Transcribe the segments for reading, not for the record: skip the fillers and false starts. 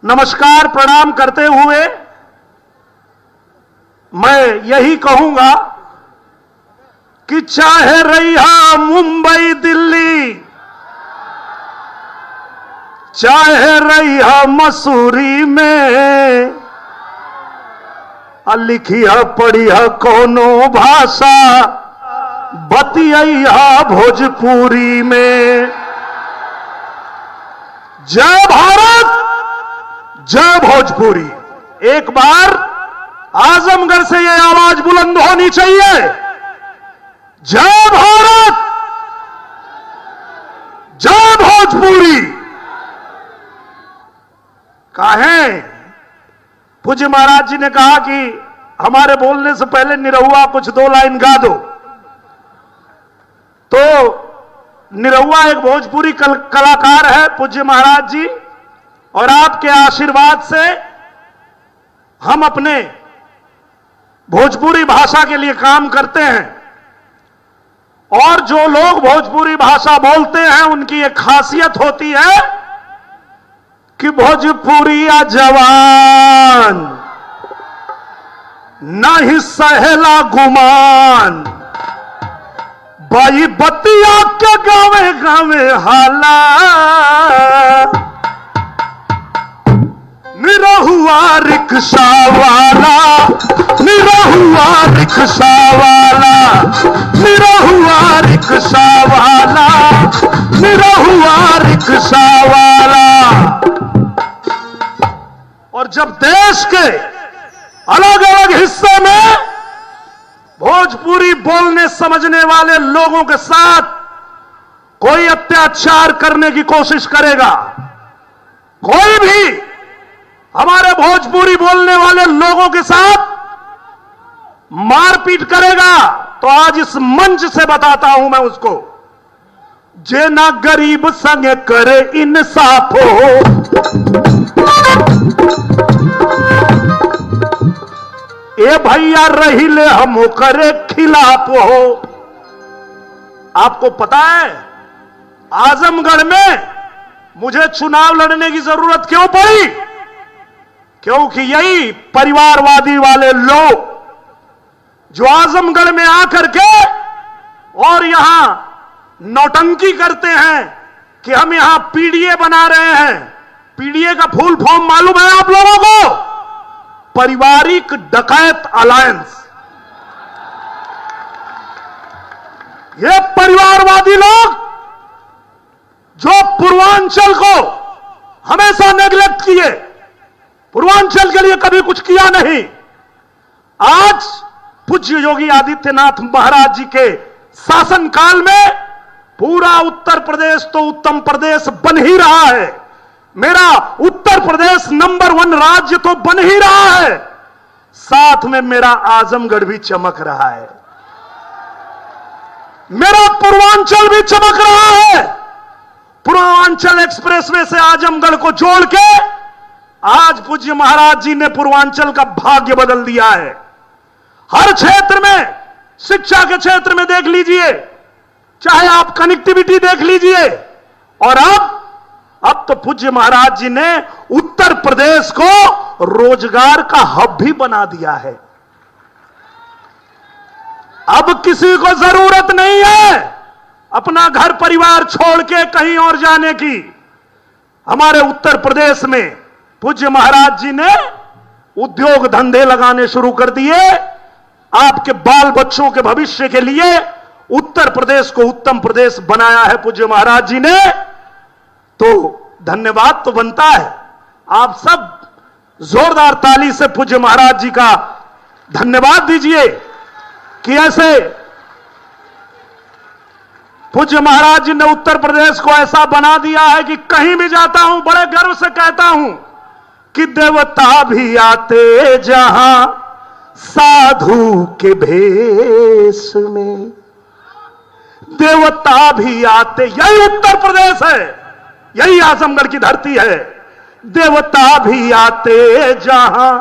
नमस्कार प्रणाम करते हुए मैं यही कहूंगा कि चाहे रहा मुंबई दिल्ली, चाहे रहा मसूरी में, लिखिया पढ़िया कोनो भाषा, बतिया भोजपुरी में। जय भारत, जय भोजपुरी। एक बार आजमगढ़ से यह आवाज बुलंद होनी चाहिए, जय भारत, जय भोजपुरी। काहे पूज्य महाराज जी ने कहा कि हमारे बोलने से पहले निरहुआ कुछ दो लाइन गा दो, तो निरहुआ एक भोजपुरी कलाकार है पूज्य महाराज जी, और आपके आशीर्वाद से हम अपने भोजपुरी भाषा के लिए काम करते हैं। और जो लोग भोजपुरी भाषा बोलते हैं उनकी एक खासियत होती है कि भोजपुरिया जवान नहीं सहेला गुमान, बाई बतिया के गावे गावे हाला, निरहुआ रिक्शा वाला, निरहुआ रिक्शा वाला, निरहुआ रिक्शा वाला, निरहुआ रिक्शा वाला। और जब देश के अलग अलग हिस्से में भोजपुरी बोलने समझने वाले लोगों के साथ कोई अत्याचार करने की कोशिश करेगा, कोई भी हमारे भोजपुरी बोलने वाले लोगों के साथ मारपीट करेगा, तो आज इस मंच से बताता हूं मैं उसको, जे ना गरीब संग करे इंसाफ हो, ए भैया रही ले हम करे खिलाफ हो। आपको पता है आजमगढ़ में मुझे चुनाव लड़ने की जरूरत क्यों पड़ी? क्योंकि यही परिवारवादी वाले लोग जो आजमगढ़ में आकर के और यहां नौटंकी करते हैं कि हम यहां पीडीए बना रहे हैं। पीडीए का फुल फॉर्म मालूम है आप लोगों को? पारिवारिक डकैत अलायंस। ये परिवारवादी लोग जो पूर्वांचल को हमेशा नेग्लेक्ट किए, पूर्वांचल के लिए कभी कुछ किया नहीं, आज पूज्य योगी आदित्यनाथ महाराज जी के शासनकाल में पूरा उत्तर प्रदेश तो उत्तम प्रदेश बन ही रहा है। मेरा उत्तर प्रदेश नंबर 1 राज्य तो बन ही रहा है, साथ में मेरा आजमगढ़ भी चमक रहा है, मेरा पूर्वांचल भी चमक रहा है। पूर्वांचल एक्सप्रेसवे से आजमगढ़ को जोड़ के आज पूज्य महाराज जी ने पूर्वांचल का भाग्य बदल दिया है। हर क्षेत्र में, शिक्षा के क्षेत्र में देख लीजिए, चाहे आप कनेक्टिविटी देख लीजिए, और अब तो पूज्य महाराज जी ने उत्तर प्रदेश को रोजगार का हब भी बना दिया है। अब किसी को जरूरत नहीं है अपना घर परिवार छोड़ के कहीं और जाने की। हमारे उत्तर प्रदेश में पूज्य महाराज जी ने उद्योग धंधे लगाने शुरू कर दिए। आपके बाल बच्चों के भविष्य के लिए उत्तर प्रदेश को उत्तम प्रदेश बनाया है पूज्य महाराज जी ने। तो धन्यवाद तो बनता है। आप सब जोरदार ताली से पूज्य महाराज जी का धन्यवाद दीजिए कि ऐसे पूज्य महाराज जी ने उत्तर प्रदेश को ऐसा बना दिया है कि कहीं भी जाता हूं बड़े गर्व से कहता हूं कि देवता भी आते जहां साधु के भेष में, देवता भी आते। यही उत्तर प्रदेश है, यही आजमगढ़ की धरती है। देवता भी आते जहां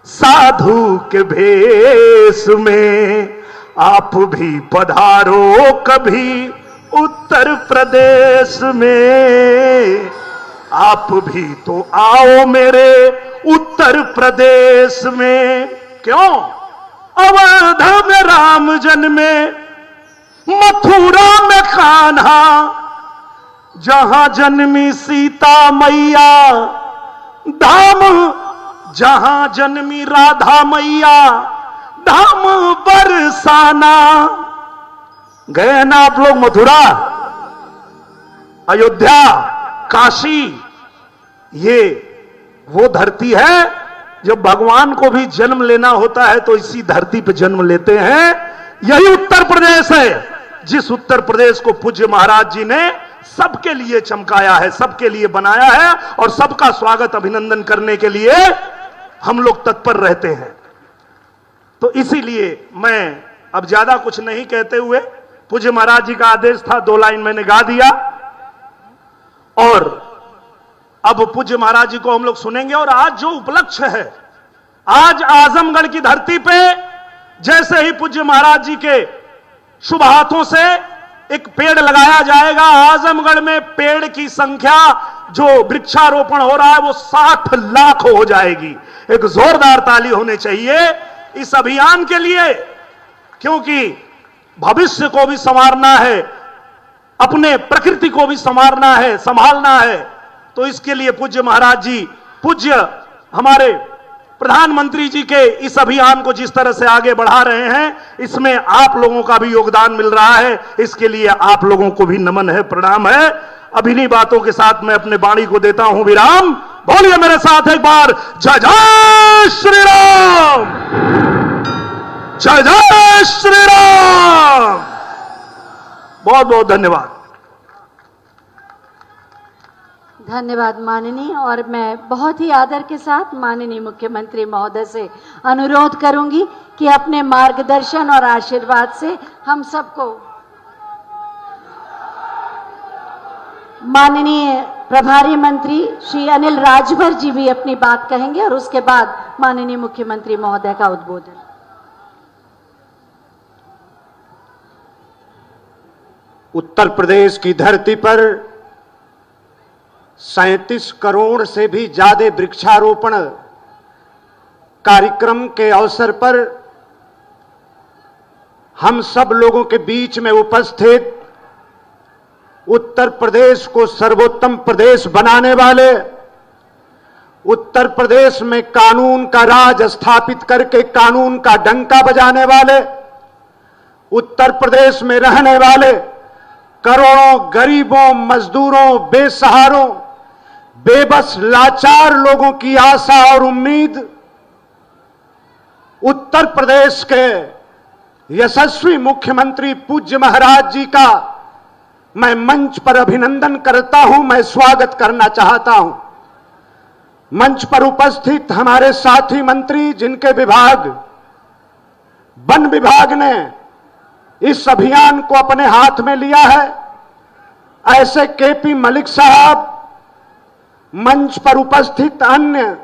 साधु के भेष में, आप भी पधारो कभी उत्तर प्रदेश में। आप भी तो आओ मेरे उत्तर प्रदेश में। क्यों? अवध में राम जन्मे, मथुरा में कान्हा, जहां जन्मी सीता मैया, धाम जहां जन्मी राधा मैया, धाम बरसाना। गए ना आप लोग मथुरा, अयोध्या, काशी? ये वो धरती है, जब भगवान को भी जन्म लेना होता है तो इसी धरती पे जन्म लेते हैं। यही उत्तर प्रदेश है, जिस उत्तर प्रदेश को पूज्य महाराज जी ने सबके लिए चमकाया है, सबके लिए बनाया है, और सबका स्वागत अभिनंदन करने के लिए हम लोग तत्पर रहते हैं। तो इसीलिए मैं अब ज्यादा कुछ नहीं कहते हुए, पूज्य महाराज जी का आदेश था, 2 लाइन मैंने गा दिया, और अब पूज्य महाराज जी को हम लोग सुनेंगे। और आज जो उपलक्ष्य है, आज आजमगढ़ की धरती पे जैसे ही पूज्य महाराज जी के शुभ हाथों से एक पेड़ लगाया जाएगा, आजमगढ़ में पेड़ की संख्या जो वृक्षारोपण हो रहा है वो 60 लाख हो जाएगी। एक जोरदार ताली होनी चाहिए इस अभियान के लिए, क्योंकि भविष्य को भी संवारना है, अपने प्रकृति को भी संवारना है, संभालना है। तो इसके लिए पूज्य महाराज जी, पूज्य हमारे प्रधानमंत्री जी के इस अभियान को जिस तरह से आगे बढ़ा रहे हैं, इसमें आप लोगों का भी योगदान मिल रहा है। इसके लिए आप लोगों को भी नमन है, प्रणाम है। अब इन्हीं बातों के साथ मैं अपने वाणी को देता हूं विराम। बोलिए मेरे साथ एक बार, जय जय श्री राम, जय जय श्री राम। बहुत बहुत धन्यवाद। धन्यवाद माननीय। और मैं बहुत ही आदर के साथ माननीय मुख्यमंत्री महोदय से अनुरोध करूंगी कि अपने मार्गदर्शन और आशीर्वाद से हम सबको, माननीय प्रभारी मंत्री श्री अनिल राजभर जी भी अपनी बात कहेंगे और उसके बाद माननीय मुख्यमंत्री महोदय का उद्बोधन। उत्तर प्रदेश की धरती पर 37 करोड़ से भी ज्यादा वृक्षारोपण कार्यक्रम के अवसर पर हम सब लोगों के बीच में उपस्थित उत्तर प्रदेश को सर्वोत्तम प्रदेश बनाने वाले, उत्तर प्रदेश में कानून का राज स्थापित करके कानून का डंका बजाने वाले, उत्तर प्रदेश में रहने वाले करोड़ों गरीबों, मजदूरों, बेसहारों, बेबस लाचार लोगों की आशा और उम्मीद, उत्तर प्रदेश के यशस्वी मुख्यमंत्री पूज्य महाराज जी का मैं मंच पर अभिनंदन करता हूं, मैं स्वागत करना चाहता हूं। मंच पर उपस्थित हमारे साथी मंत्री, जिनके विभाग वन विभाग ने इस अभियान को अपने हाथ में लिया है, ऐसे केपी मलिक साहब, मंच पर उपस्थित अन्य